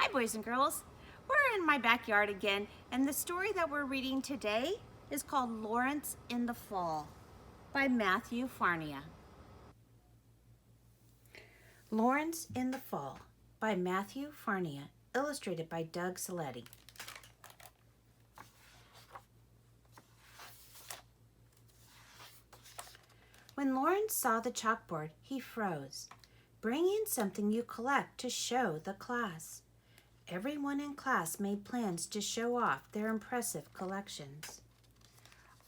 Hi, boys and girls. We're in my backyard again, and the story that we're reading today is called Lawrence in the Fall by Matthew Farina. Lawrence in the Fall by Matthew Farina, illustrated by Doug Saletti. When Lawrence saw the chalkboard, he froze. Bring in something you collect to show the class. Everyone in class made plans to show off their impressive collections.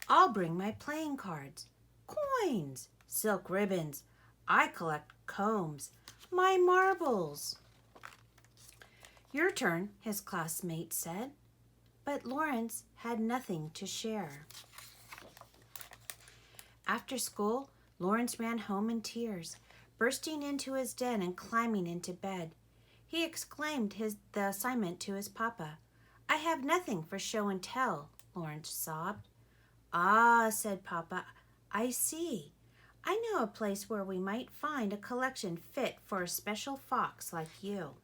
I'll bring my playing cards, coins, silk ribbons. I collect combs, my marbles. Your turn, his classmate said, but Lawrence had nothing to share. After school, Lawrence ran home in tears, bursting into his den and climbing into bed. He exclaimed the assignment to his papa. I have nothing for show and tell, Lawrence sobbed. Ah, said Papa, I see. I know a place where we might find a collection fit for a special fox like you.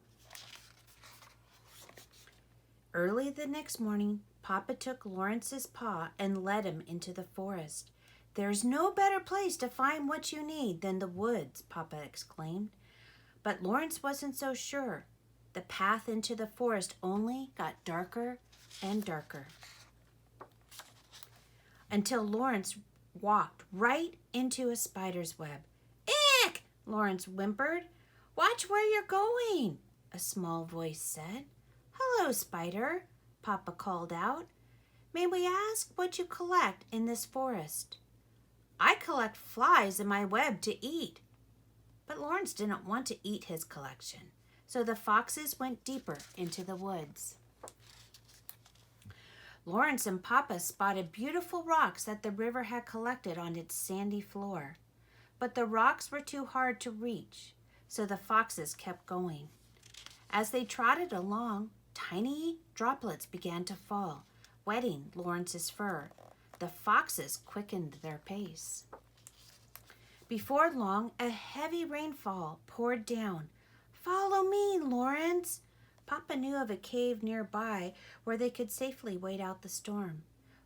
Early the next morning, Papa took Lawrence's paw and led him into the forest. There's no better place to find what you need than the woods, Papa exclaimed. But Lawrence wasn't so sure. The path into the forest only got darker and darker, until Lawrence walked right into a spider's web. Eek! Lawrence whimpered. Watch where you're going, a small voice said. Hello, spider, Papa called out. May we ask what you collect in this forest? I collect flies in my web to eat. But Lawrence didn't want to eat his collection, so the foxes went deeper into the woods. Lawrence and Papa spotted beautiful rocks that the river had collected on its sandy floor. But the rocks were too hard to reach, so the foxes kept going. As they trotted along, tiny droplets began to fall, wetting Lawrence's fur. The foxes quickened their pace. Before long, a heavy rainfall poured down. Follow me, Lawrence. Papa knew of a cave nearby where they could safely wait out the storm.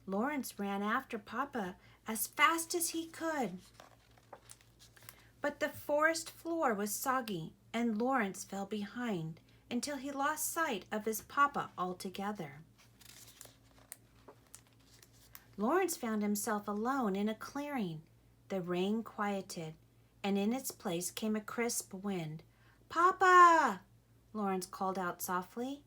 Lawrence ran after Papa as fast as he could. But the forest floor was soggy, and Lawrence fell behind until he lost sight of his Papa altogether. Lawrence found himself alone in a clearing. The rain quieted, and in its place came a crisp wind. Papa! Lawrence called out softly,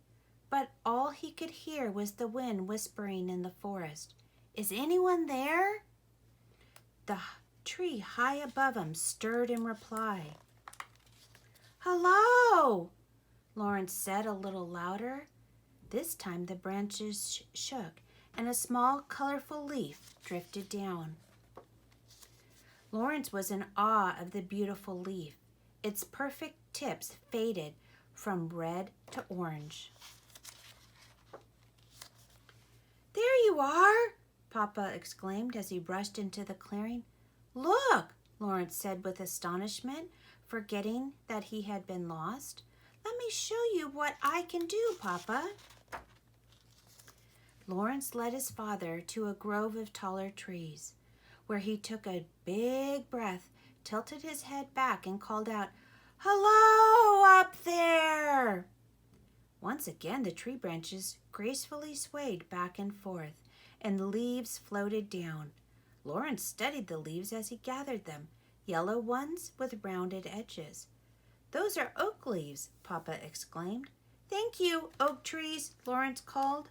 but all he could hear was the wind whispering in the forest. Is anyone there? The tree high above him stirred in reply. Hello! Lawrence said a little louder. This time the branches shook, and a small, colorful leaf drifted down. Lawrence was in awe of the beautiful leaf. Its perfect tips faded from red to orange. There you are, Papa exclaimed as he rushed into the clearing. Look, Lawrence said with astonishment, forgetting that he had been lost. Let me show you what I can do, Papa. Lawrence led his father to a grove of taller trees, where he took a big breath, tilted his head back, and called out, Hello up there! Once again, the tree branches gracefully swayed back and forth, and the leaves floated down. Lawrence studied the leaves as he gathered them, yellow ones with rounded edges. Those are oak leaves, Papa exclaimed. Thank you, oak trees, Lawrence called.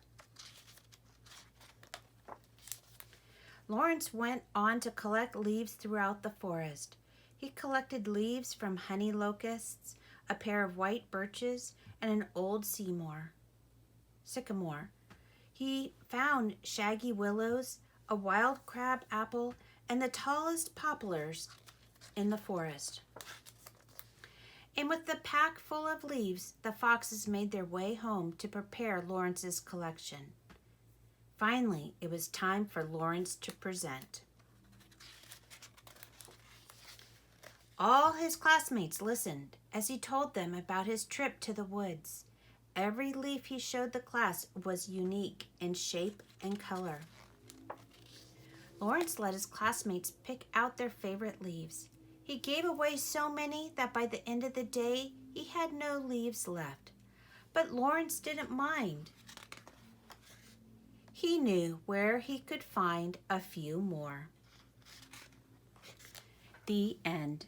Lawrence went on to collect leaves throughout the forest. He collected leaves from honey locusts, a pair of white birches, and an old sycamore. He found shaggy willows, a wild crab apple, and the tallest poplars in the forest. And with the pack full of leaves, the foxes made their way home to prepare Lawrence's collection. Finally, it was time for Lawrence to present. All his classmates listened as he told them about his trip to the woods. Every leaf he showed the class was unique in shape and color. Lawrence let his classmates pick out their favorite leaves. He gave away so many that by the end of the day, he had no leaves left. But Lawrence didn't mind. He knew where he could find a few more. The end.